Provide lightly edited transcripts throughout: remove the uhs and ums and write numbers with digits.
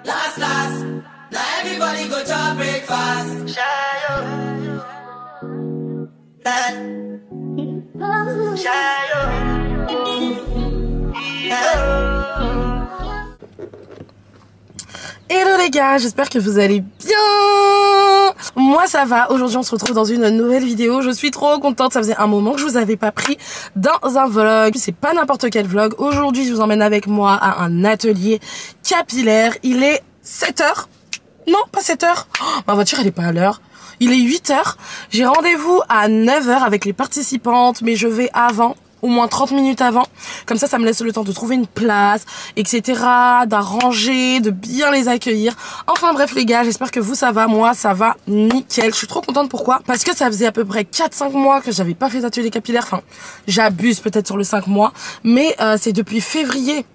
Last, last. Now everybody go to breakfast. Hello les gars, j'espère que vous allez bien. Moi ça va, aujourd'hui on se retrouve dans une nouvelle vidéo. Je suis trop contente, ça faisait un moment que je vous avais pas pris dans un vlog. C'est pas n'importe quel vlog. Aujourd'hui je vous emmène avec moi à un atelier capillaire. Il est 7h. Non, pas 7h. Oh, ma voiture elle est pas à l'heure. Il est 8h. J'ai rendez-vous à 9h avec les participantes, mais je vais avant. Au moins 30 minutes avant, comme ça me laisse le temps de trouver une place, etc., d'arranger, de bien les accueillir. Enfin bref les gars, j'espère que vous ça va, moi ça va nickel. Je suis trop contente, pourquoi? Parce que ça faisait à peu près 4-5 mois que j'avais pas fait d'atelier capillaire, enfin j'abuse peut-être sur le 5 mois, mais c'est depuis février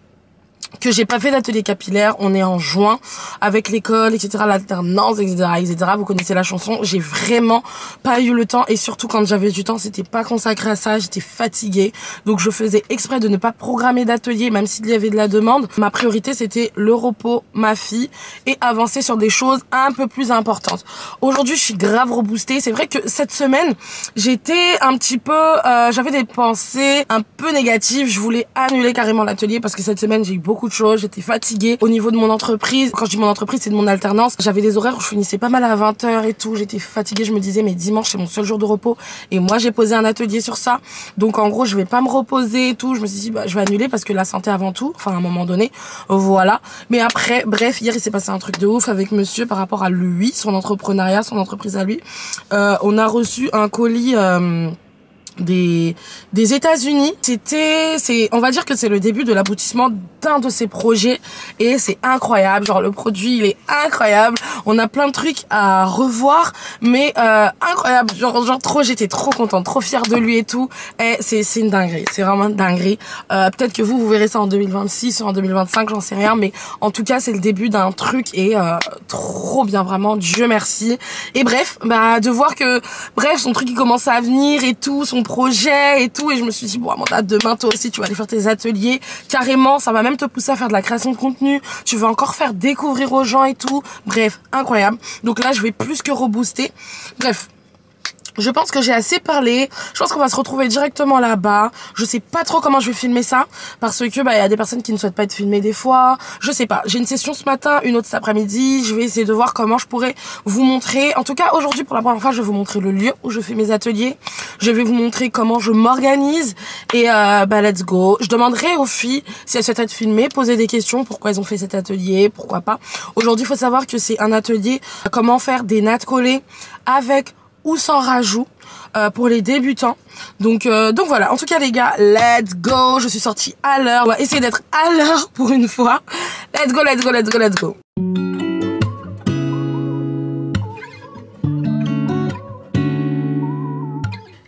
que j'ai pas fait d'atelier capillaire. On est en juin avec l'école, etc., l'alternance, etc. Vous connaissez la chanson. J'ai vraiment pas eu le temps, et surtout quand j'avais du temps, c'était pas consacré à ça. J'étais fatiguée, donc je faisais exprès de ne pas programmer d'atelier, même s'il y avait de la demande. Ma priorité c'était le repos, ma fille, et avancer sur des choses un peu plus importantes. Aujourd'hui, je suis grave reboostée. C'est vrai que cette semaine, j'étais un petit peu, j'avais des pensées un peu négatives. Je voulais annuler carrément l'atelier parce que cette semaine j'ai eu beaucoup de choses, j'étais fatiguée au niveau de mon entreprise. Quand je dis mon entreprise, c'est de mon alternance. J'avais des horaires où je finissais pas mal à 20h et tout, j'étais fatiguée, je me disais mais dimanche c'est mon seul jour de repos, et moi j'ai posé un atelier sur ça, donc en gros je vais pas me reposer et tout. Je me suis dit bah je vais annuler parce que la santé avant tout, enfin à un moment donné, voilà. Mais après, bref, hier il s'est passé un truc de ouf avec monsieur par rapport à lui, son entrepreneuriat, son entreprise à lui. On a reçu un colis des États-Unis. On va dire que c'est le début de l'aboutissement d'un de ses projets, et c'est incroyable. Genre le produit il est incroyable, on a plein de trucs à revoir, mais incroyable, genre trop, j'étais trop contente, trop fière de lui et tout. Et c'est une dinguerie, c'est vraiment une dinguerie. Peut-être que vous verrez ça en 2026 ou en 2025, j'en sais rien, mais en tout cas c'est le début d'un truc, et trop bien, vraiment, Dieu merci. Et bref, bah de voir que son truc il commence à venir et tout, son projet et tout, et je me suis dit bon Amanda, demain toi aussi tu vas aller faire tes ateliers, carrément ça va même te pousser à faire de la création de contenu, tu vas encore faire découvrir aux gens et tout, bref, incroyable. Donc là je vais plus que rebooster. Bref, je pense que j'ai assez parlé. Je pense qu'on va se retrouver directement là-bas. Je sais pas trop comment je vais filmer ça, parce que bah il y a des personnes qui ne souhaitent pas être filmées des fois. Je sais pas. J'ai une session ce matin, une autre cet après-midi. Je vais essayer de voir comment je pourrais vous montrer. En tout cas, aujourd'hui pour la première fois, je vais vous montrer le lieu où je fais mes ateliers. Je vais vous montrer comment je m'organise, et bah let's go. Je demanderai aux filles si elles souhaitent être filmées, poser des questions, pourquoi elles ont fait cet atelier, pourquoi pas. Aujourd'hui, il faut savoir que c'est un atelier comment faire des nattes collées avec ou sans rajout pour les débutants. Donc voilà, en tout cas les gars, let's go. Je suis sortie à l'heure, on va essayer d'être à l'heure pour une fois. Let's go, let's go, let's go, let's go.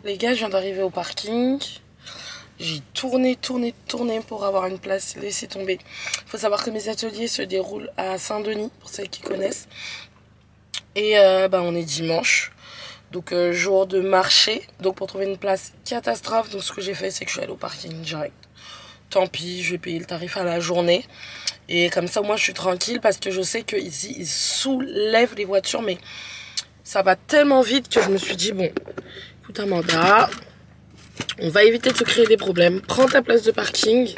Les gars, je viens d'arriver au parking. J'ai tourné pour avoir une place, laissez tomber. Faut savoir que mes ateliers se déroulent à Saint-Denis, pour celles qui connaissent. Et bah on est dimanche, donc jour de marché. Donc pour trouver une place, catastrophe. Donc ce que j'ai fait, c'est que je suis allée au parking direct. Tant pis, je vais payer le tarif à la journée. Et comme ça, moi je suis tranquille, parce que je sais qu'ici ils soulèvent les voitures, mais ça va tellement vite que je me suis dit bon, écoute Amanda, on va éviter de se créer des problèmes. Prends ta place de parking.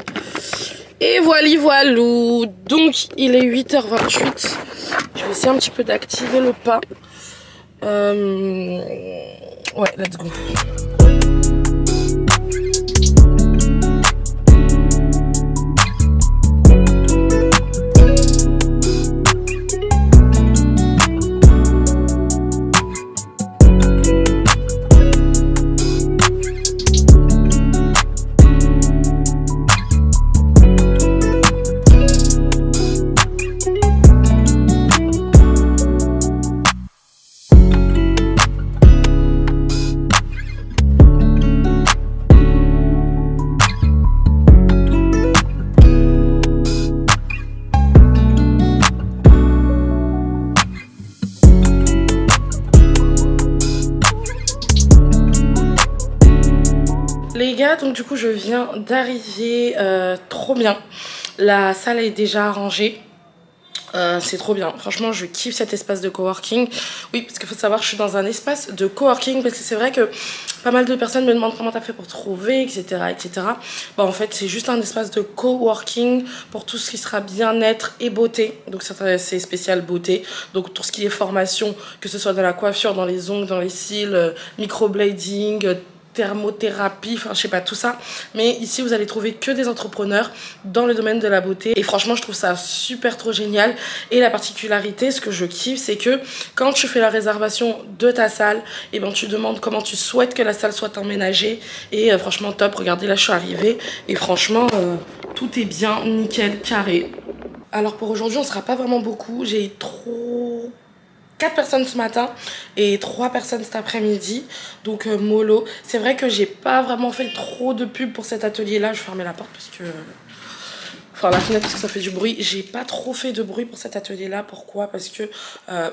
Et voilou. Donc il est 8h28. Je vais essayer un petit peu d'activer le pas. Ouais, let's go. Les gars, donc du coup je viens d'arriver, trop bien. La salle est déjà rangée. C'est trop bien. Franchement, je kiffe cet espace de coworking. Oui, parce qu'il faut savoir, je suis dans un espace de coworking parce que c'est vrai que pas mal de personnes me demandent comment t'as fait pour trouver, etc., etc. Bon, en fait, c'est juste un espace de coworking pour tout ce qui sera bien-être et beauté. Donc, c'est spécial beauté. Donc, tout ce qui est formation, que ce soit dans la coiffure, dans les ongles, dans les cils, microblading, thermothérapie, enfin je sais pas tout ça, mais ici vous allez trouver que des entrepreneurs dans le domaine de la beauté et franchement je trouve ça super trop génial. Et la particularité, ce que je kiffe, c'est que quand tu fais la réservation de ta salle, et ben tu demandes comment tu souhaites que la salle soit emménagée et franchement top. Regardez, là je suis arrivée et franchement tout est bien nickel carré. Alors pour aujourd'hui on sera pas vraiment beaucoup, j'ai 4 personnes ce matin et 3 personnes cet après-midi, donc mollo. C'est vrai que j'ai pas vraiment fait trop de pub pour cet atelier là. Je vais fermer la porte parce que enfin la fenêtre parce que ça fait du bruit. J'ai pas trop fait de bruit pour cet atelier là. Pourquoi? Parce que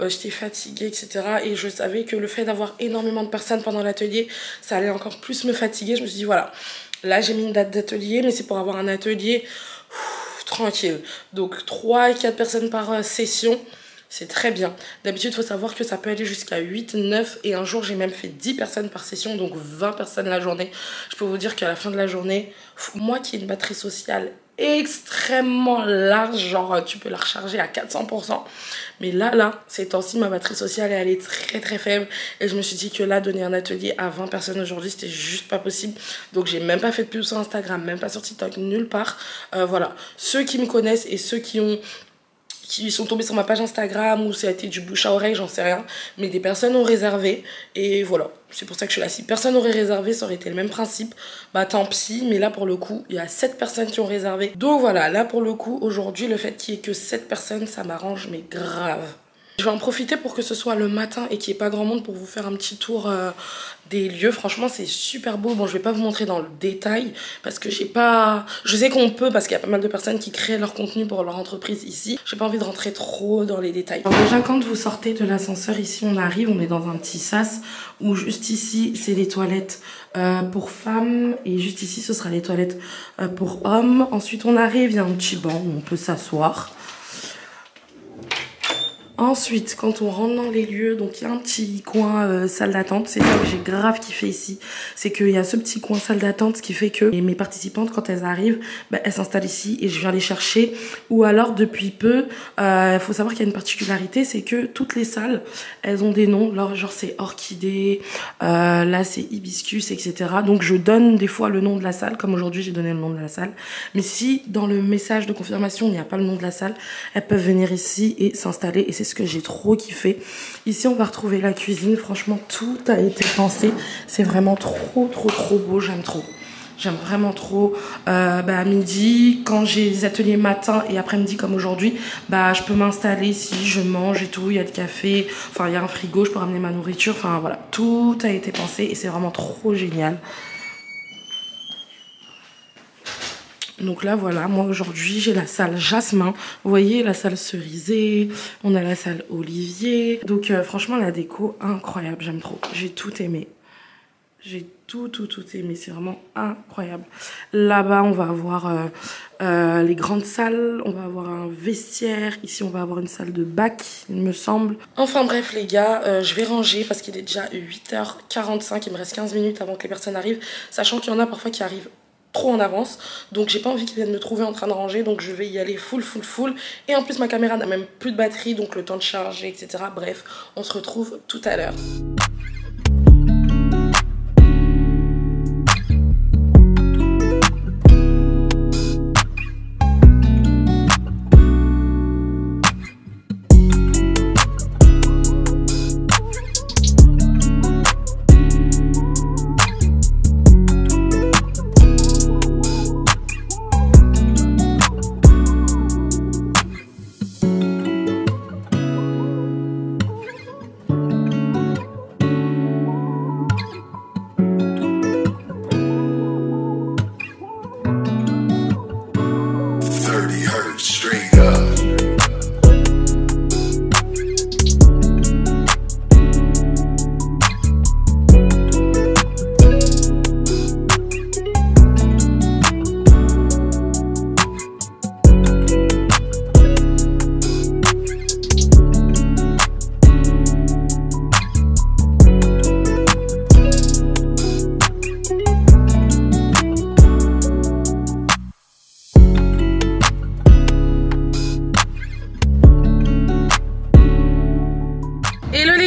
j'étais fatiguée, etc. et je savais que le fait d'avoir énormément de personnes pendant l'atelier, ça allait encore plus me fatiguer. Je me suis dit voilà, là j'ai mis une date d'atelier, mais c'est pour avoir un atelier tranquille. Donc 3 et 4 personnes par session, c'est très bien. D'habitude, il faut savoir que ça peut aller jusqu'à 8, 9 et un jour, j'ai même fait 10 personnes par session, donc 20 personnes la journée. Je peux vous dire qu'à la fin de la journée, moi qui ai une batterie sociale extrêmement large, genre tu peux la recharger à 400%, mais là, ces temps-ci, ma batterie sociale elle est très très faible et je me suis dit que là, donner un atelier à 20 personnes aujourd'hui, c'était juste pas possible. Donc j'ai même pas fait de pub sur Instagram, même pas sur TikTok, nulle part. Voilà, ceux qui me connaissent et ceux qui sont tombés sur ma page Instagram ou ça a été du bouche à oreille, j'en sais rien, mais des personnes ont réservé et voilà, c'est pour ça que je suis là. Si personne n'aurait réservé, ça aurait été le même principe, bah tant pis, mais là pour le coup il y a 7 personnes qui ont réservé, donc voilà, là pour le coup aujourd'hui le fait qu'il y ait que 7 personnes ça m'arrange mais grave. Je vais en profiter pour que ce soit le matin et qu'il n'y ait pas grand monde pour vous faire un petit tour des lieux. Franchement, c'est super beau. Bon, je vais pas vous montrer dans le détail parce que j'ai pas... Je sais qu'on peut parce qu'il y a pas mal de personnes qui créent leur contenu pour leur entreprise ici. J'ai pas envie de rentrer trop dans les détails. Alors déjà, quand vous sortez de l'ascenseur ici, on arrive, on est dans un petit sas où juste ici, c'est les toilettes pour femmes et juste ici, ce sera les toilettes pour hommes. Ensuite, on arrive, il y a un petit banc où on peut s'asseoir. Ensuite, quand on rentre dans les lieux, donc il y a un petit coin salle d'attente. C'est ça que j'ai grave kiffé ici. C'est qu'il y a ce petit coin salle d'attente, ce qui fait que mes participantes, quand elles arrivent, bah, elles s'installent ici et je viens les chercher. Ou alors, depuis peu, faut savoir qu'il y a une particularité, c'est que toutes les salles, elles ont des noms. Genre c'est Orchidée, là c'est Hibiscus, etc. Donc je donne des fois le nom de la salle, comme aujourd'hui j'ai donné le nom de la salle. Mais si dans le message de confirmation, il n'y a pas le nom de la salle, elles peuvent venir ici et s'installer et c'est ce que j'ai trop kiffé. Ici on va retrouver la cuisine, franchement tout a été pensé, c'est vraiment trop beau, j'aime trop. J'aime vraiment trop. À midi, quand j'ai des ateliers matin et après-midi comme aujourd'hui, bah je peux m'installer ici, je mange et tout, il y a le café, enfin il y a un frigo, je peux ramener ma nourriture, enfin voilà, tout a été pensé et c'est vraiment trop génial. Donc là voilà, moi aujourd'hui j'ai la salle Jasmin, vous voyez la salle Cerisée, on a la salle Olivier. Donc franchement la déco incroyable, j'aime trop, j'ai tout aimé. J'ai tout aimé, c'est vraiment incroyable. Là-bas on va avoir les grandes salles, on va avoir un vestiaire, ici on va avoir une salle de bac il me semble. Enfin bref les gars, je vais ranger parce qu'il est déjà 8h45, il me reste 15 minutes avant que les personnes arrivent, sachant qu'il y en a parfois qui arrivent trop en avance, donc j'ai pas envie qu'ils viennent me trouver en train de ranger, donc je vais y aller full et en plus ma caméra n'a même plus de batterie, donc le temps de charger, etc. Bref, on se retrouve tout à l'heure.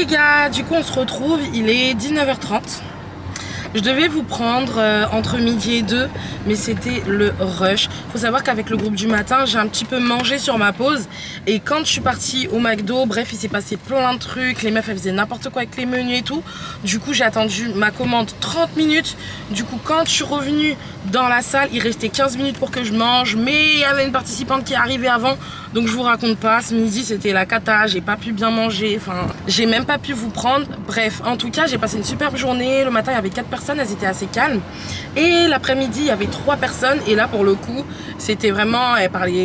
les gars, du coup on se retrouve, il est 19h30. Je devais vous prendre entre midi et 2, mais c'était le rush. Faut savoir qu'avec le groupe du matin, j'ai un petit peu mangé sur ma pause. Et quand je suis partie au McDo, bref, il s'est passé plein de trucs. Les meufs, elles faisaient n'importe quoi avec les menus et tout. Du coup, j'ai attendu ma commande 30 minutes. Du coup, quand je suis revenue dans la salle, il restait 15 minutes pour que je mange. Mais il y avait une participante qui est arrivée avant. Donc je vous raconte pas, ce midi c'était la cata, j'ai pas pu bien manger, enfin j'ai même pas pu vous prendre. Bref, en tout cas j'ai passé une superbe journée. Le matin il y avait 4 personnes, elles étaient assez calmes. Et l'après-midi il y avait 3 personnes. Et là pour le coup c'était vraiment,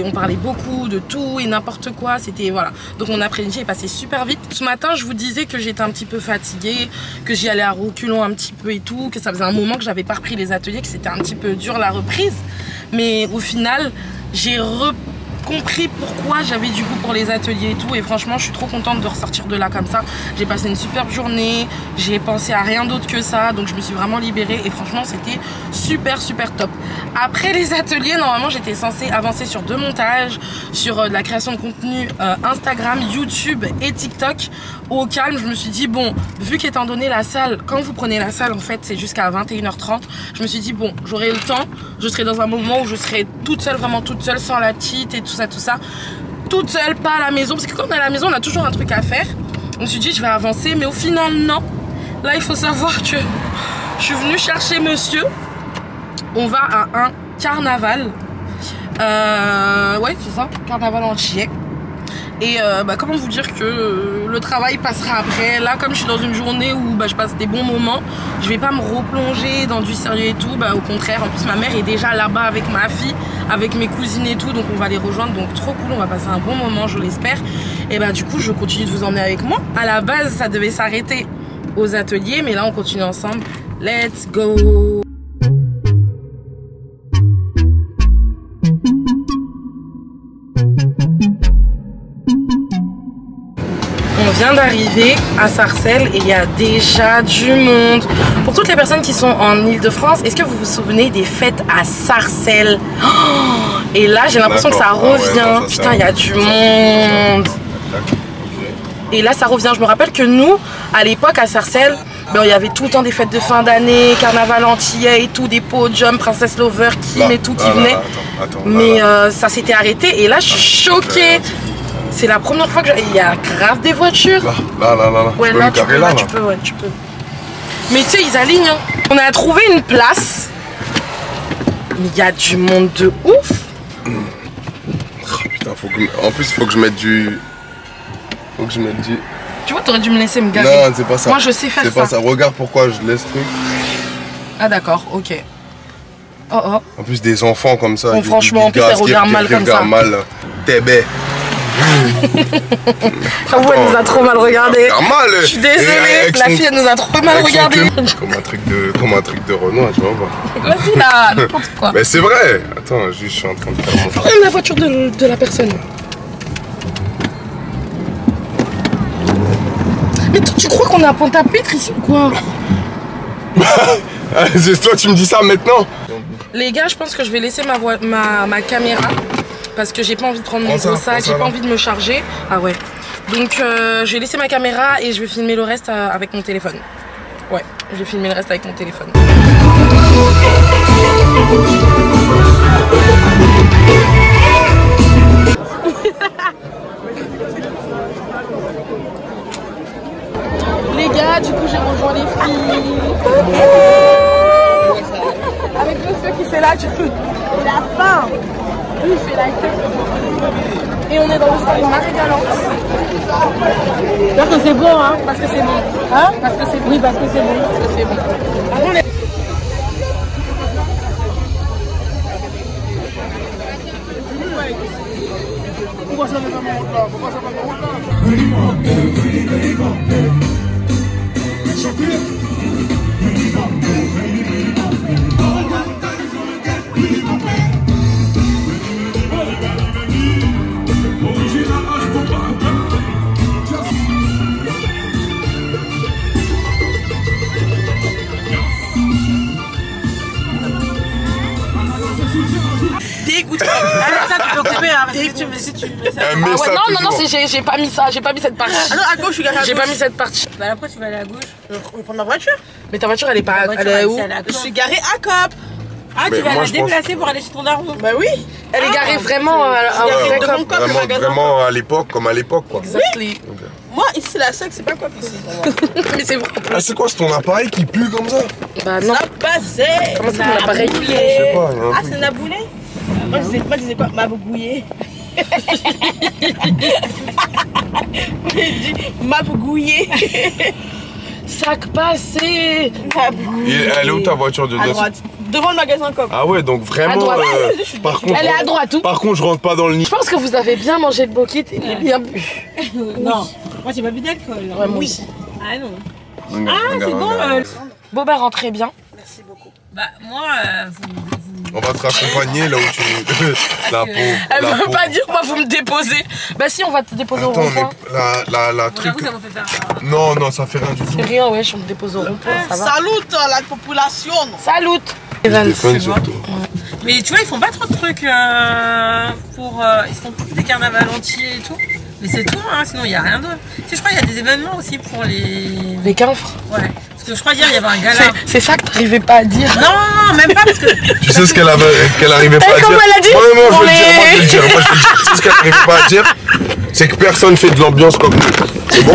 on parlait beaucoup de tout et n'importe quoi. C'était voilà. Donc mon après-midi est passé super vite. Ce matin je vous disais que j'étais un petit peu fatiguée, que j'y allais à reculons un petit peu et tout, que ça faisait un moment que j'avais pas repris les ateliers, que c'était un petit peu dur la reprise. Mais au final j'ai compris pourquoi j'avais du goût pour les ateliers et tout, et franchement je suis trop contente de ressortir de là comme ça. J'ai passé une superbe journée, j'ai pensé à rien d'autre que ça, donc je me suis vraiment libérée et franchement c'était super top. Après les ateliers, normalement j'étais censée avancer sur 2 montages, sur de la création de contenu Instagram, YouTube et TikTok. Au calme, je me suis dit bon, vu qu'étant donné la salle, quand vous prenez la salle en fait c'est jusqu'à 21h30, je me suis dit bon, j'aurai le temps, je serai dans un moment où je serai toute seule, vraiment toute seule, sans la petite et tout ça, toute seule, pas à la maison, parce que quand on est à la maison on a toujours un truc à faire. Je me suis dit je vais avancer, mais au final non. Là il faut savoir que je suis venue chercher monsieur, on va à un carnaval, ouais c'est ça, carnaval entier. Et comment vous dire que le travail passera après. Là comme je suis dans une journée où je passe des bons moments, je vais pas me replonger dans du sérieux et tout, au contraire. En plus ma mère est déjà là-bas avec ma fille, avec mes cousines et tout, donc on va les rejoindre, donc trop cool, on va passer un bon moment, je l'espère. Et du coup je continue de vous emmener avec moi. À la base ça devait s'arrêter aux ateliers, mais là on continue ensemble. Let's go. On vient d'arriver à Sarcelles et il y a déjà du monde. Pour toutes les personnes qui sont en Ile-de-France, est-ce que vous vous souvenez des fêtes à Sarcelles? Et là j'ai l'impression que ça revient. Putain, il y a du monde. Et là ça revient. Je me rappelle que nous, à l'époque à Sarcelles, il y avait tout le temps des fêtes de fin d'année, carnaval antillais et tout, des podiums, Princess Lover, Kim et tout qui venaient. Mais ça s'était arrêté et là je suis choquée. C'est la première fois que il y a grave des voitures. Là. Ouais, là, tu peux, ouais, tu peux. Mais tu sais, ils alignent. Hein. On a trouvé une place. Mais il y a du monde de ouf. Putain, en plus, faut que je mette du... Tu vois, t'aurais dû me laisser me garer. Non, c'est pas ça. Moi, je sais faire ça. C'est pas ça. Regarde pourquoi je laisse truc. Ah d'accord, ok. Oh. En plus, des enfants comme ça. Bon, franchement, en plus, elle regarde mal comme ça. T'es bête. J'avoue, elle nous a trop mal regardé. Je suis désolée, la fille elle nous a trop mal regardé. Comme un truc de Renoir, tu vois. Vas-y là, n'importe quoi. Mais c'est vrai. Attends, je suis en train de faire mon... Faut la voiture de la personne. Mais tu crois qu'on est à Pointe-à-Pitre ici ou quoi? Toi tu me dis ça maintenant? Les gars, je pense que je vais laisser ma caméra. Parce que j'ai pas envie de prendre mon gros sac, j'ai pas envie de me charger. Ah ouais. Donc je vais laisser ma caméra et je vais filmer le reste avec mon téléphone. Ouais, je vais filmer le reste avec mon téléphone. Les gars, du coup j'ai rejoint les filles. Avec monsieur qui fait là, il a faim. Lui il fait la queue. Et on est dans le stade Marie-Galante. Parce que c'est bon, hein. Parce que c'est bon. Hein? Parce que c'est bon. Oui, parce que c'est bon. Parce que c'est bon. Avant les... dégoûté. Alors ça tu peux couper, hein, parce Si tu mets ça. Un Ah message ouais, non, toujours. j'ai pas mis ça, j'ai pas mis cette partie. Ah non, à gauche, je suis garé à J'ai gauche. pas mis cette partie. Bah après, tu vas aller à gauche. Je vais prendre ma voiture. Mais ta voiture, elle est pas. Ma voiture, Elle est où? c'est à la- Je suis garée à Cop. Ah, Mais tu vas moi, la je pense- déplacer pour aller chez ton daron. Bah oui. Elle est garée vraiment à garée vrai devant comme. le Cop, le Vraiment, magasin. vraiment à l'époque, comme à l'époque, quoi. Exactly. Moi, ici, c'est la seule, c'est pas Cop ici. Mais c'est vrai. Ah, c'est quoi, c'est ton appareil qui pue comme ça? Bah non. Ça passait. Comment ça, mon appareil? Je sais pas, il y a un Ah, truc. c'est Naboulé. Moi, je disais quoi? Ma bougouillée. J'ai dit ma bougouillée. Sac passé. Ma bougouillée. Elle est où ta voiture de À droite. Devant le magasin Cop. Ah ouais, donc À vraiment. droite. Par contre, Elle est à droite, tout. par contre, je rentre pas dans le nid. Je pense que vous avez bien mangé le bokit et bien bu. Non. Moi, j'ai pas bu d'alcool. Ouais, moi aussi. Ah non. Regarde, Ah, regarde, c'est bon. regarde. Bon, bah rentrez bien. Bah, moi, On va te raccompagner là où tu. La peau. Elle la veut peau. pas dire, moi, vous me déposez. Bah si, on va te déposer au Attends, mais rond-point. la truc. j'avoue, ça m'a fait faire. Non, non, ça fait rien du tout. C'est rien, ouais, je me dépose au rond-point, ça va. Salut la population. Salut. Stéphane, surtout. Mais tu vois, ils font pas trop de trucs pour. Ils font plus des carnavals entiers et tout. Mais c'est tout, hein, sinon il n'y a rien d'autre. Tu sais, je crois qu'il y a des événements aussi pour les. Les quinfres. Ouais. Parce que je crois hier, il y avait un gala. C'est ça que t'arrivais pas à dire. Non, même pas parce que. Tu sais ce qu'elle arrivait pas à dire? comment elle a dit? Ouais, moi, je Pour vais le dire, moi, je vais le les- dire, moi, je vais le dire. Tu sais ce qu'elle arrivait pas à dire? C'est que personne fait de l'ambiance comme nous. C'est bon?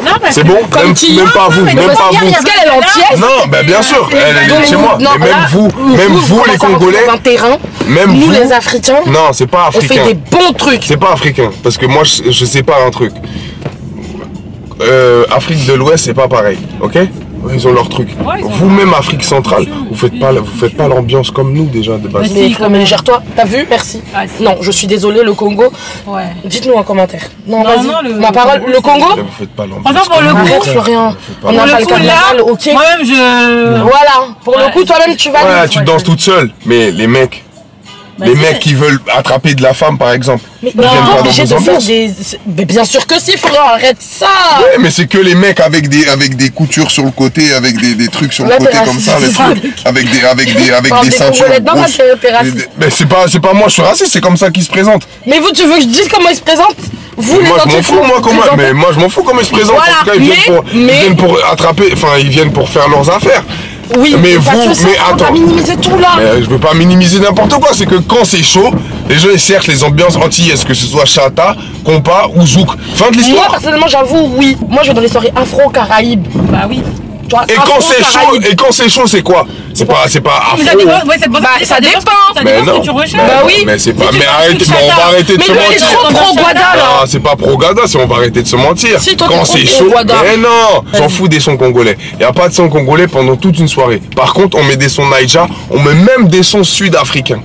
Non, parce C'est que- bon? Comme Même, qui? même pas vous, mais même parce pas qu'il y a- vous. Parce qu'elle est entière. Non, bah bien sûr, elle Donc, est chez moi. non, Mais même là, vous, commencez les à rentrer Congolais, dans un terrain. même Nous, vous. les Africains, Non, c'est pas on fait africain. des bons trucs. C'est pas africain, parce que moi je sais pas un truc. Afrique de l'Ouest, c'est pas pareil, ok? Ils ont leur truc. Ouais, ils ont Vous-même, Afrique centrale, vous faites pas l'ambiance comme nous déjà de base. Mais mais gère-toi, t'as vu? Merci. Ah, si. Non, je suis désolée, le Congo. Ouais. Dites-nous en commentaire. Non, Non, vas-y. non, le Ma parole, Congo, le Congo? Là, vous faites pas l'ambiance. Franchement, pour le comme nous. coup, Arrête, Florian. Pas On n'a Pour pas le le coup, là, carnaval, ok? moi-même, je. Voilà, pour le Ouais. coup, toi-même, tu vas Ouais, tu danses toute seule, mais les mecs. Les si, mecs mais- qui veulent attraper de la femme, par exemple, Mais ils on viennent n'est pas pas dans obligé vos de faire ambiances. des. Mais bien sûr que si, Florian, arrête ça! Ouais, mais c'est que les mecs avec des coutures sur le côté, avec des trucs sur le Là, côté t'es comme ça, les raciste. trucs, avec des Parle des ceintures Congolais, non, grosses. t'es raciste. Mais c'est pas moi, je suis raciste, c'est comme ça qu'ils se présentent. Mais vous, tu veux que je dise comment ils se présentent? Vous, les Moi je m'en entiers, fous, moi comment, présentez- mais moi je m'en fous comment ils se présentent. Voilà, en tout cas, ils viennent pour attraper, enfin ils viennent pour faire leurs affaires. Oui, Mais pas vous, que ça, mais on va attends. minimiser tout là. Mais je veux pas minimiser n'importe quoi, c'est que quand c'est chaud, les gens ils cherchent les ambiances antillaises, que ce soit chata, compas ou zouk. Fin de Moi, l'histoire. personnellement, j'avoue, oui. Moi, je vais dans les soirées afro-caraïbes. Bah oui. Tu vois, Et quand c'est chaud, afro-caraïbes. c'est quoi? C'est pas Mais ça afro. dépend, ouais, ça Bah, ça dépend. Ça Mais dépend ce non. que tu recherches. Bah oui. Mais c'est pas. Si tu Mais vas arrêtez, sur mais on Chata. va arrêter de Mais se lui, il est mentir. trop pro-guada, là. Non, c'est pas pro-gada, on va arrêter de se mentir. Si, toi, t'es Quand trop c'est chaud, pro-guada. mais non, on s'en fout des sons congolais. Y a pas de sons congolais pendant toute une soirée. Par contre, on met des sons Naija, on met même des sons sud-africains.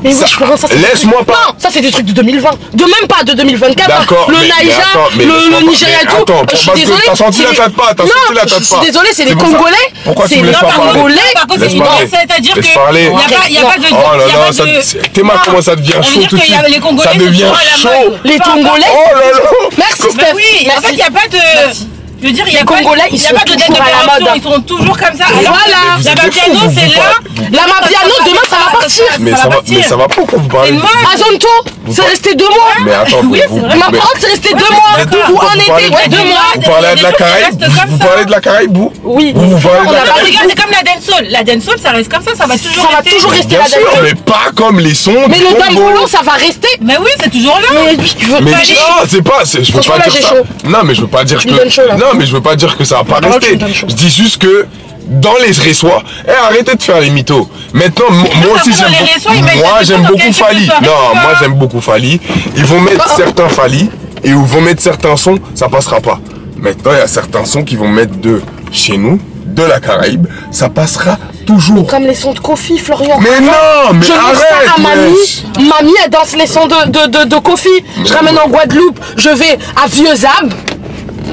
Mais Ça- oui, Florent, ça c'est. laisse-moi pas. Non, ça c'est des trucs de 2020. De même pas de 2024. D'accord, Le mais Naija, attends, mais le laisse-moi pas. Nigeria et Mais tout. attends, Je suis parce que désolée. t'as senti c'est la les- tête-pas, t'as Non, senti la je tête-pas. suis désolée, c'est les pour ça. Congolais. Pourquoi tu C'est me les laisses pas parler? Congolais. Par contre, Laisse c'est parler. c'est-à-dire que. Laisse parler. Il n'y a pas de. Oh là y a là, pas de- ça, Théma, Non. comment ça devient On veut chaud dire tout de qu'il y a suite? les Congolais Ça sont devient toujours à la chaud. mode. Les Congolais. Oh là là. Merci Bah Steph. oui, en Merci. fait, il n'y a pas de. Je veux dire, il y a Les pas Congolais, il y a ils pas sont de date toujours à la d'opération, mode. ils sont toujours comme ça. Alors, Voilà. Vous la êtes des Mapiano, fous, vous c'est là. parlez. La Mapiano, demain ça va partir. Mais Ça ça va va, partir. mais ça va pas, pourquoi vous parlez? C'est une mode. Azonto, c'est par- resté 2 mois. Mais attends, Oui, vous, c'est vrai. Ma mais- parole, c'est resté 2 vous mois. êtes- Ou vous un été, parlez- ouais, 2 mois. Vous parlez de la Il y a des choses qui Caraïbe, restent comme vous ça. parlez de la Caraïbe, vous? Oui, Vous parlez de on la a Non, pas Caraïbe? regarde, c'est comme la dancehall. La dancehall, ça reste comme ça va toujours Ça va rester. toujours rester Bien la sûr, dancehall. mais pas comme les sons Mais du le Congo. Dambolo, ça va rester. Mais oui, c'est toujours là. Mais lui, tu veux Mais pas non, c'est pas, je veux Franchement, pas là, dire j'ai ça. chaud. Non, mais je veux pas dire Tu me donnes chaud, là. que. Non, mais je veux pas dire que ça va pas parole, tu rester. me donnes chaud. Je dis juste que dans les résois, arrêtez de faire les mythos. Maintenant, moi aussi dans j'aime les résois, ils mettent beaucoup. Moi des j'aime mythos dans beaucoup quel type de Fali. soirée, Non, quoi. moi j'aime beaucoup Fali. Ils vont mettre certains Fali et ils vont mettre certains sons, ça passera pas. Maintenant, il y a certains sons qui vont mettre de chez nous, de la Caraïbe, ça passera toujours. Comme les sons de Kofi, Florian. Mais non, mais Je mets arrête. ça à mamie. wesh. Mamie, elle danse les sons de Kofi. Je ramène en Guadeloupe. Je vais à Vieux-Zab.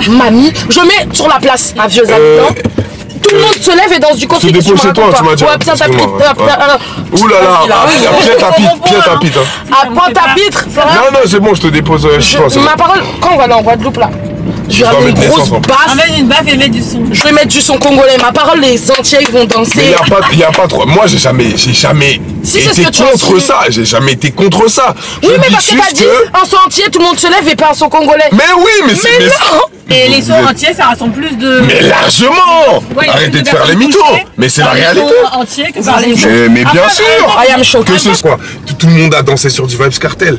Mamie, je mets sur la place à Vieux-Zab. Tout le monde se lève et danse du Kofi. te qu'est-ce que dépose chez toi, racontes, tu m'as dit. Ouais, Pointe à Excuse-moi, Pitre. ouais. Ouh là là, Oui, Pointe à Pitre. À Pointe à Pitre, c'est vrai. Non, non, c'est bon, je te dépose chez toi. c'est bon. Ma parole, quand on va aller en Guadeloupe là, Je vais ramener une grosse baffe. Ramène une baffe et mettre du son. Je vais mettre du son congolais. Ma parole, les entiers ils vont danser. Mais y a pas trop. Moi, j'ai jamais Si, c'est ce été que tu as contre suivi. ça. J'ai jamais été contre ça. Oui, Je mais dis parce que t'as juste dit un son entier, tout le monde se lève et pas un son congolais. Mais oui, mais c'est. Mais non. Et les sons entiers, ça rassemble plus de. Mais largement. Ouais, Arrêtez de faire personnes les mythos. touchées Mais c'est la par les réalité. sons entiers que par les sons. Mais bien Après, sûr. I am choquée. Que ce soit. Tout le monde a dansé sur du Vibes Cartel.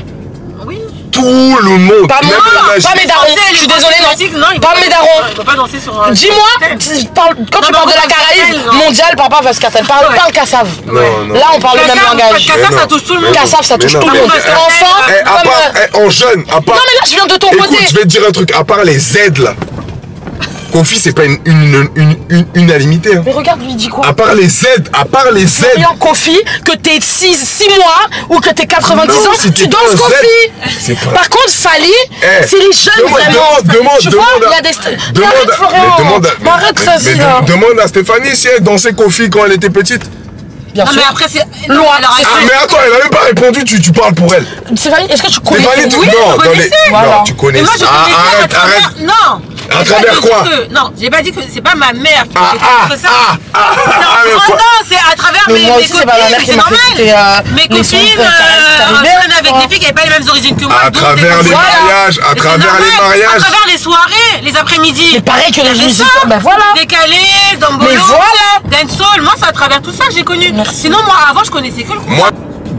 Oui. Tout le monde. Pas moi, Même la magie. pas mes darons. Je suis désolée, non. Pas mes darons. Il va pas danser sur. Dis-moi, quand tu parles de la Caraïbe mondiale, parle pas Vibes Cartel. Parle Kassav. Non. Là, on parle le même langage. Kassav, Mais ça non. touche tout le Mais monde. non. Kassav, ça touche Mais tout non. le monde. Mais non. Enfant, Eh, à part, en jeune, à part. Non, mais là, je viens de ton Écoute, côté. je vais te dire un truc. À part les Z là. Kofi, c'est pas une unanimité. Hein. Mais regarde, lui, il dit quoi? À part les Z. Florian Kofi, que t'es 6 mois ou que t'es 90 Non, ans, si tu t'es pas danses un Z, Kofi. c'est pas- Par contre, Fali, Eh, c'est les jeunes vraiment. Tu vois, il y a des. Mais arrête, Florian. Mais arrête, vas-y, là. demande à Stéphanie si elle dansait Kofi quand elle était petite. Bien Non, sûr. mais après, c'est. Loi, alors, c'est Ah, arrête. mais attends, elle a même pas répondu, tu parles pour elle. Stéphanie, est-ce que tu connais? Stéphanie, Oui, non, je dans les. connaissais. Voilà. Non, tu connais. Mais moi, je Ah, connais ça à arrête. travers. Non. À J'ai travers pas dit quoi que- Non, j'ai pas dit que c'est pas ma mère qui Ah, fait ah, contre ça. mais Non, quoi non, c'est à travers Mais mes moi aussi, c'est pas ma mère copines, qui c'est m'a fait normal. écouter, Mes les sons copines, de Karel jeunes avec des filles qui n'avaient pas les mêmes origines que moi. À donc travers des les fois, mariages, à et c'est travers les normal, mariages. À travers les soirées, les après-midi. Mais pareil que les Il y avait musiciens, ça, ben voilà. Décalé, Dombolo, Mais voilà. dancehall. Moi, c'est à travers tout ça que j'ai connu. Merci. Sinon, moi, avant, je connaissais que le groupe. Moi,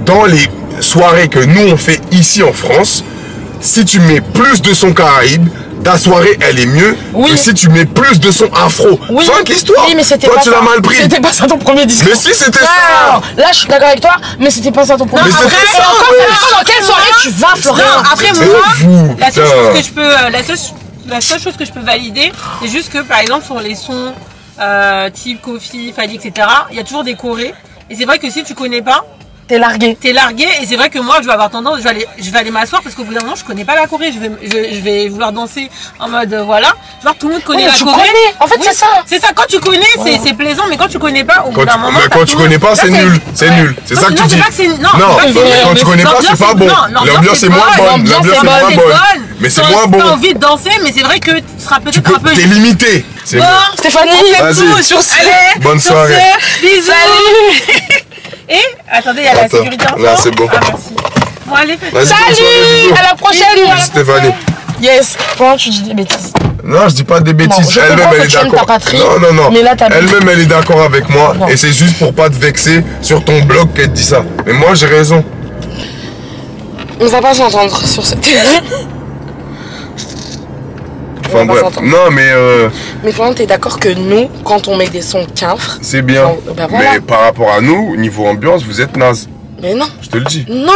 dans les soirées que nous on fait ici en France, si tu mets plus de son Caraïbe, ta soirée elle est mieux Oui. que si tu mets plus de son afro. Oui. Fin de l'histoire. Oui, mais c'était Toi pas tu ça. l'as mal pris. C'était pas ça ton premier discours. Mais si c'était Non, ça. là je suis d'accord avec toi, mais c'était pas ça ton premier Mais discours. c'était ça, Encore, ouais. ça dépend dans quelle soirée tu vas, Florian. Non, après, C'est moi, vous, la seule putain. chose que je peux. La seule chose que je peux valider, c'est juste que, par exemple, sur les sons type Kofi, Fali, etc., il y a toujours des chorés. Et c'est vrai que si tu connais pas, T'es largué. t'es largué, et c'est vrai que moi je vais avoir tendance, je vais aller m'asseoir parce qu'au bout d'un moment je connais pas la choré, je vais vouloir danser en mode voilà, genre tout le monde connaît Oui, la tu choré. connais. En fait, c'est ça. C'est ça, quand tu connais c'est plaisant, mais quand tu connais pas, au bout Quand d'un tu, moment. mais quand tu connais pas, c'est nul. C'est nul. C'est ça que tu dis. Non, c'est pas que c'est Non, c'est pas que c'est nul. quand tu connais pas, c'est pas bon. L'ambiance est moins bonne. L'ambiance est moins bonne. Mais c'est moins bon. T'as envie de danser, mais c'est vrai que tu seras Tu peut-être peux, un peu. t'es limité. C'est Bon, bon. Stéphanie, Vas-y. sur ce. allez, Bonne sur soirée. ce, bisous. Salut. Et attendez, il y a la Attends, sécurité en là, face. c'est bon. Ah, merci. Bon, allez, faites. Vas-y, bonne soirée, Salut. bisous. À la prochaine. Bisous, Stéphanie. Yes. Comment tu dis des bêtises? Non, je dis pas des bêtises. je Elle-même, comprends elle que est tu aimes d'accord. ta patrie, Non. mais là, t'as bien. Elle-même, elle est d'accord avec moi. Non. Et c'est juste pour pas te vexer sur ton blog qu'elle te dit ça. Mais moi, j'ai raison. On va pas s'entendre sur cette. Enfin va pas bref. s'entendre. Non, mais Mais Florian, t'es d'accord que nous, quand on met des sons quinfres, c'est bien. Bon, bah voilà. Mais par rapport à nous, au niveau ambiance, vous êtes naze. mais non. Je te le dis. Non.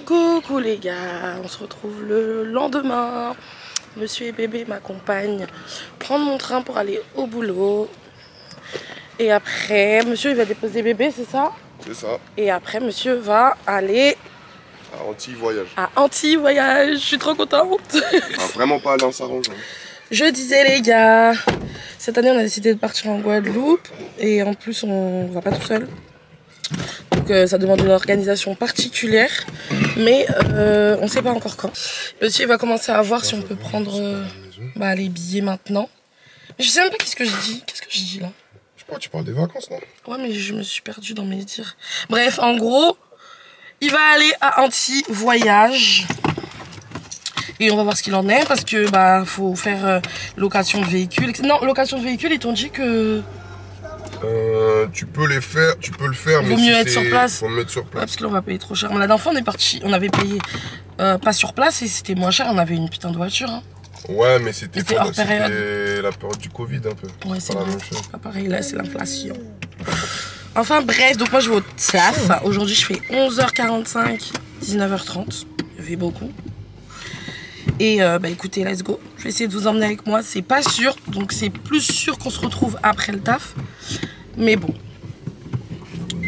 Coucou les gars, on se retrouve le lendemain. Monsieur et bébé m'accompagnent prendre mon train pour aller au boulot. Et après, monsieur il va déposer bébé, c'est ça? C'est ça. Et après, monsieur va aller Un anti-voyage. à Anti-Voyage. Je suis trop contente. On va vraiment pas aller en s'arrangeant. Je disais les gars, cette année on a décidé de partir en Guadeloupe. Et en plus on va pas tout seul. Donc ça demande une organisation particulière. Mais on sait pas encore quand. Monsieur il va commencer à voir si on peut prendre les billets maintenant. Mais je sais même pas qu'est-ce que je dis. Qu'est-ce que je dis là? Je sais pas, tu parles des vacances, non? Ouais mais je me suis perdue dans mes dires. Bref, en gros, il va aller à Anti-Voyage. Et on va voir ce qu'il en est parce que faut faire location de véhicule. Non, location de véhicule, ils t'ont dit que Tu peux le faire, mais Vaut mieux être sur place. Faut me mettre sur ouais, place. parce que là on va payer trop cher. Mais la dernière fois on est parti, on avait payé pas sur place et c'était moins cher, on avait une putain de voiture. Hein. Ouais, mais c'était C'était hors période. la période du Covid un peu. Ouais, c'est pas la vrai. même chose. Pas pareil, là c'est l'inflation. Enfin bref, donc moi je vais au taf. Aujourd'hui je fais 11h45, 19h30. Je fais beaucoup. Et écoutez, let's go. Je vais essayer de vous emmener avec moi. C'est pas sûr, donc c'est plus sûr qu'on se retrouve après le taf. Mais bon,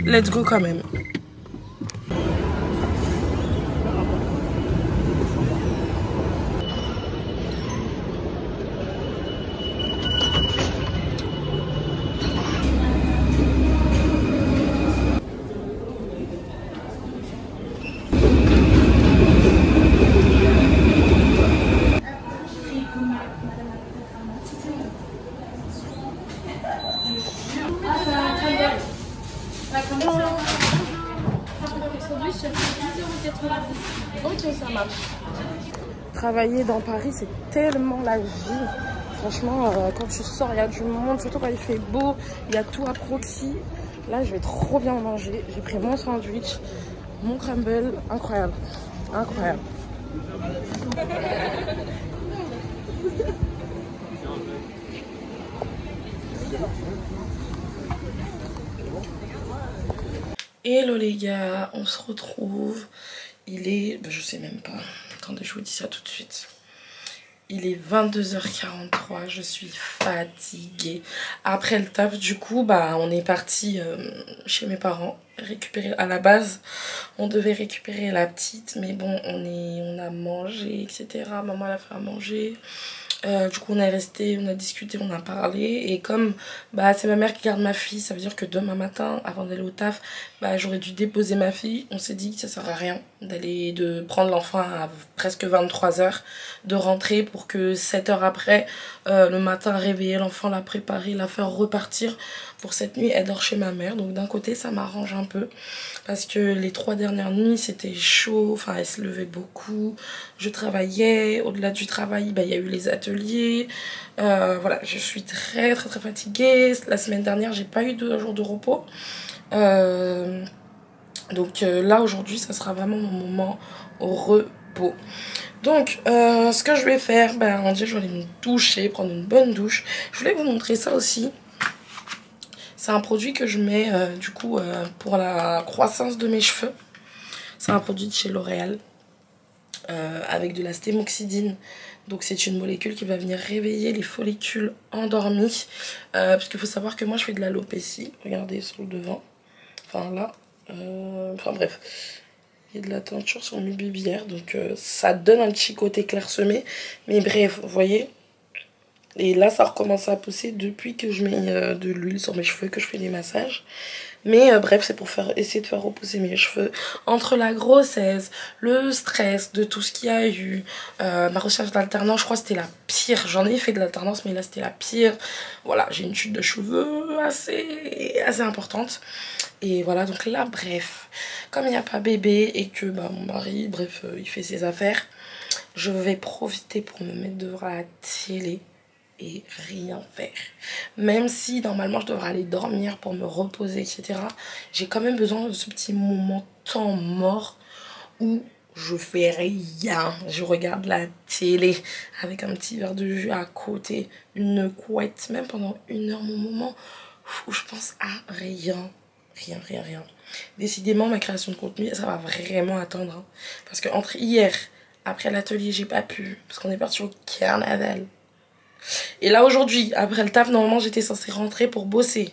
let's go quand même. sandwich, ça fait 10,90 €. Ok, ça marche. Travailler dans Paris, c'est tellement la vie. Franchement, quand tu sors, il y a du monde, surtout quand il fait beau, il y a tout à proxy. Là, je vais trop bien manger. J'ai pris mon sandwich, mon crumble, incroyable. Incroyable. Hello les gars, on se retrouve. Il est, je sais même pas. Attendez, je vous dis ça tout de suite. Il est 22h43, je suis fatiguée. Après le taf, du coup, on est parti chez mes parents récupérer. À la base, on devait récupérer la petite, mais bon, on a mangé, etc. Maman l'a fait à manger. Du coup on est resté, on a discuté, on a parlé, et comme c'est ma mère qui garde ma fille, ça veut dire que demain matin avant d'aller au taf, j'aurais dû déposer ma fille. On s'est dit que ça sert à rien de prendre l'enfant à presque 23h, de rentrer pour que 7h après le matin réveiller l'enfant, la préparer, la faire repartir. Pour cette nuit elle dort chez ma mère, donc d'un côté ça m'arrange un peu parce que les 3 dernières nuits c'était chaud, enfin elle se levait beaucoup, je travaillais, au-delà du travail il y a eu les ateliers, voilà, je suis très fatiguée. La semaine dernière j'ai pas eu 2 jours de repos, donc là aujourd'hui ça sera vraiment mon moment au repos. Donc ce que je vais faire, on dit je vais aller me doucher, prendre une bonne douche. Je voulais vous montrer ça aussi. C'est un produit que je mets du coup pour la croissance de mes cheveux. C'est un produit de chez L'Oréal avec de la stémoxydine. Donc c'est une molécule qui va venir réveiller les follicules endormis. Parce qu'il faut savoir que moi je fais de l'alopécie. Regardez sur le devant. Enfin là. Enfin bref. Il y a de la teinture sur mes bibières. Donc ça donne un petit côté clairsemé. Mais bref, vous voyez. Et là ça recommence à pousser depuis que je mets de l'huile sur mes cheveux, que je fais des massages. Mais bref, c'est pour essayer de faire repousser mes cheveux. Entre la grossesse, le stress de tout ce qu'il y a eu, ma recherche d'alternance, je crois que c'était la pire. J'en ai fait de l'alternance, mais là c'était la pire. Voilà, j'ai une chute de cheveux assez importante. Et voilà, donc là, bref, comme il n'y a pas bébé et que mon mari, bref, il fait ses affaires, je vais profiter pour me mettre devant la télé et rien faire. Même si normalement je devrais aller dormir pour me reposer, etc. J'ai quand même besoin de ce petit moment temps mort où je fais rien. Je regarde la télé avec un petit verre de jus à côté, une couette, même pendant 1 heure, mon moment où je pense à rien. Rien. Décidément, ma création de contenu, ça va vraiment attendre. Hein. Parce que entre hier, après l'atelier, j'ai pas pu, parce qu'on est parti au carnaval. Et là aujourd'hui, après le taf, normalement j'étais censée rentrer pour bosser.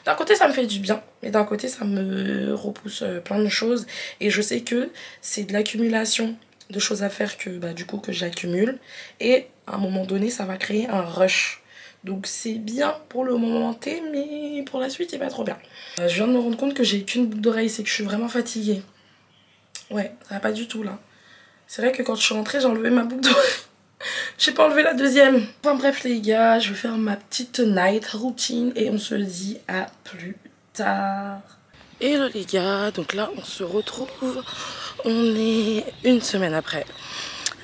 D'un côté ça me fait du bien, mais d'un côté ça me repousse plein de choses. Et je sais que c'est de l'accumulation de choses à faire que du coup que j'accumule. Et à un moment donné ça va créer un rush. Donc c'est bien pour le moment T, mais pour la suite c'est pas trop bien. Je viens de me rendre compte que j'ai qu'une boucle d'oreille, c'est que je suis vraiment fatiguée. Ouais, ça va pas du tout là. C'est vrai que quand je suis rentrée j'ai enlevé ma boucle d'oreille. J'ai pas enlevé la deuxième. Enfin bref les gars, je vais faire ma petite night routine et on se dit à plus tard. Hello les gars, donc là on se retrouve. On est 1 semaine après.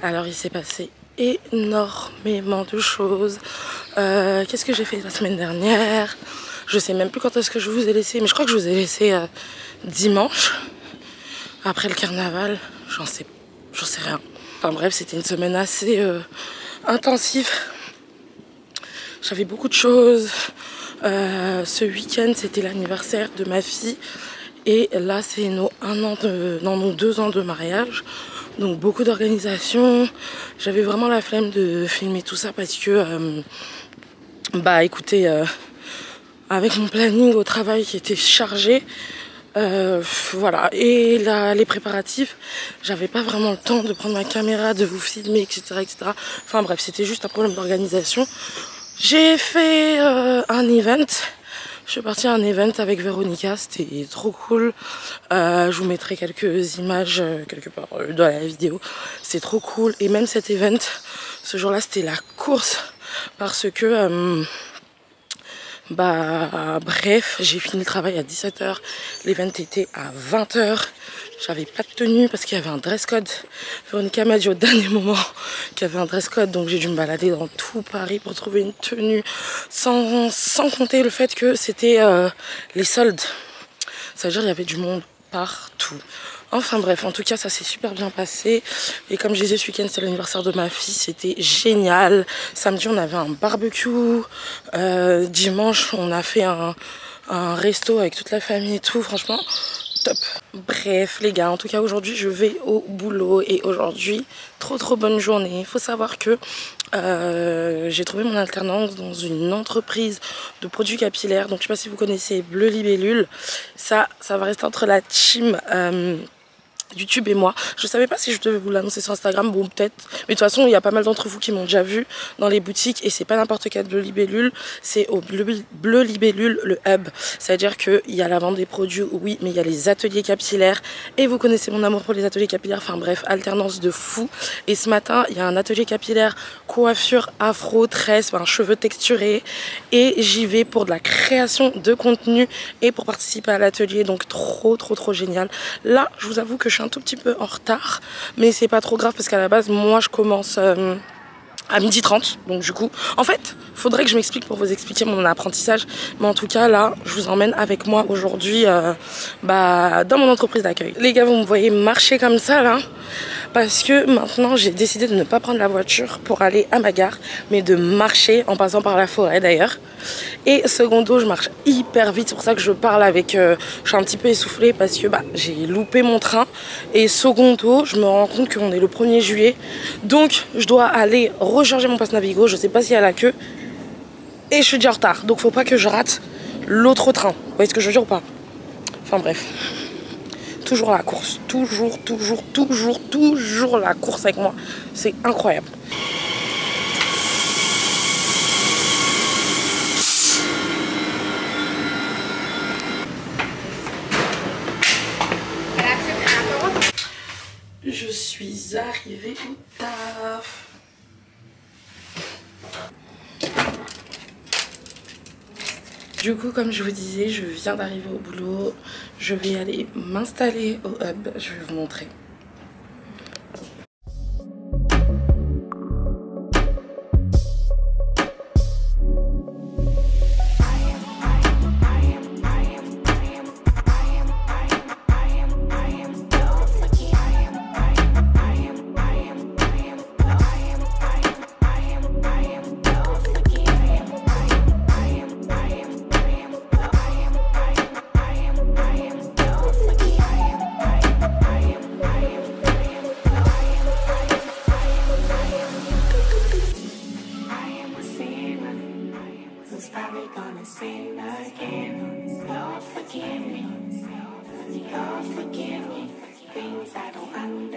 Alors il s'est passé énormément de choses. Qu'est-ce que j'ai fait la semaine dernière? Je sais même plus quand est-ce que je vous ai laissé, mais je crois que je vous ai laissé dimanche. Après le carnaval, j'en sais rien. Enfin bref, c'était une semaine assez intensive. J'avais beaucoup de choses. Ce week-end, c'était l'anniversaire de ma fille. Et là, c'est nos 2 ans de mariage. Donc beaucoup d'organisation. J'avais vraiment la flemme de filmer tout ça parce que, écoutez, avec mon planning au travail qui était chargé, voilà, et là les préparatifs, j'avais pas vraiment le temps de prendre ma caméra, de vous filmer, etc. Enfin bref, c'était juste un problème d'organisation. J'ai fait un event. Je suis partie à un event avec Véronica, c'était trop cool. Je vous mettrai quelques images quelque part dans la vidéo. C'est trop cool. Et même cet event, ce jour-là, c'était la course parce que Bah bref, j'ai fini le travail à 17h, l'event était à 20h. J'avais pas de tenue parce qu'il y avait un dress code. Véronica m'a dit au dernier moment qu'il y avait un dress code, donc j'ai dû me balader dans tout Paris pour trouver une tenue, sans compter le fait que c'était les soldes. Ça veut dire qu'il y avait du monde partout. Enfin bref, en tout cas ça s'est super bien passé. Et comme je disais, ce week-end c'est l'anniversaire de ma fille, c'était génial. Samedi on avait un barbecue, dimanche on a fait un resto avec toute la famille et tout, franchement top. Bref les gars, en tout cas aujourd'hui je vais au boulot et aujourd'hui trop bonne journée. Il faut savoir que j'ai trouvé mon alternance dans une entreprise de produits capillaires. Donc je sais pas si vous connaissez Bleu Libellule. Ça va rester entre la team YouTube et moi. Je savais pas si je devais vous l'annoncer sur Instagram, bon peut-être, mais de toute façon il y a pas mal d'entre vous qui m'ont déjà vu dans les boutiques et c'est pas n'importe quel Bleu Libellule, c'est au Bleu Libellule le hub, c'est à dire qu'il y a la vente des produits, oui, mais il y a les ateliers capillaires et vous connaissez mon amour pour les ateliers capillaires, enfin bref, alternance de fou. Et ce matin il y a un atelier capillaire, coiffure, afro, tresse, enfin, cheveux texturés, et j'y vais pour de la création de contenu et pour participer à l'atelier, donc trop génial. Là je vous avoue que je suis un tout petit peu en retard, mais c'est pas trop grave parce qu'à la base moi je commence à 12h30, donc du coup en fait faudrait que je m'explique pour vous expliquer mon apprentissage, mais en tout cas là je vous emmène avec moi aujourd'hui dans mon entreprise d'accueil. Les gars, vous me voyez marcher comme ça là parce que maintenant j'ai décidé de ne pas prendre la voiture pour aller à ma gare, mais de marcher en passant par la forêt d'ailleurs. Et secondo, je marche hyper vite, c'est pour ça que je parle avec je suis un petit peu essoufflée parce que j'ai loupé mon train. Et secondo, je me rends compte qu'on est le 1er juillet, donc je dois aller recharger mon pass Navigo, je sais pas s'il y a la queue et je suis déjà en retard, donc faut pas que je rate l'autre train. Vous voyez ce que je veux dire ou pas? Enfin bref, toujours la course, toujours la course avec moi, c'est incroyable. Je suis arrivée au taf. Du coup, comme je vous disais, je viens d'arriver au boulot. Je vais aller m'installer au hub. Je vais vous montrer. Lord forgive me, things I don't understand.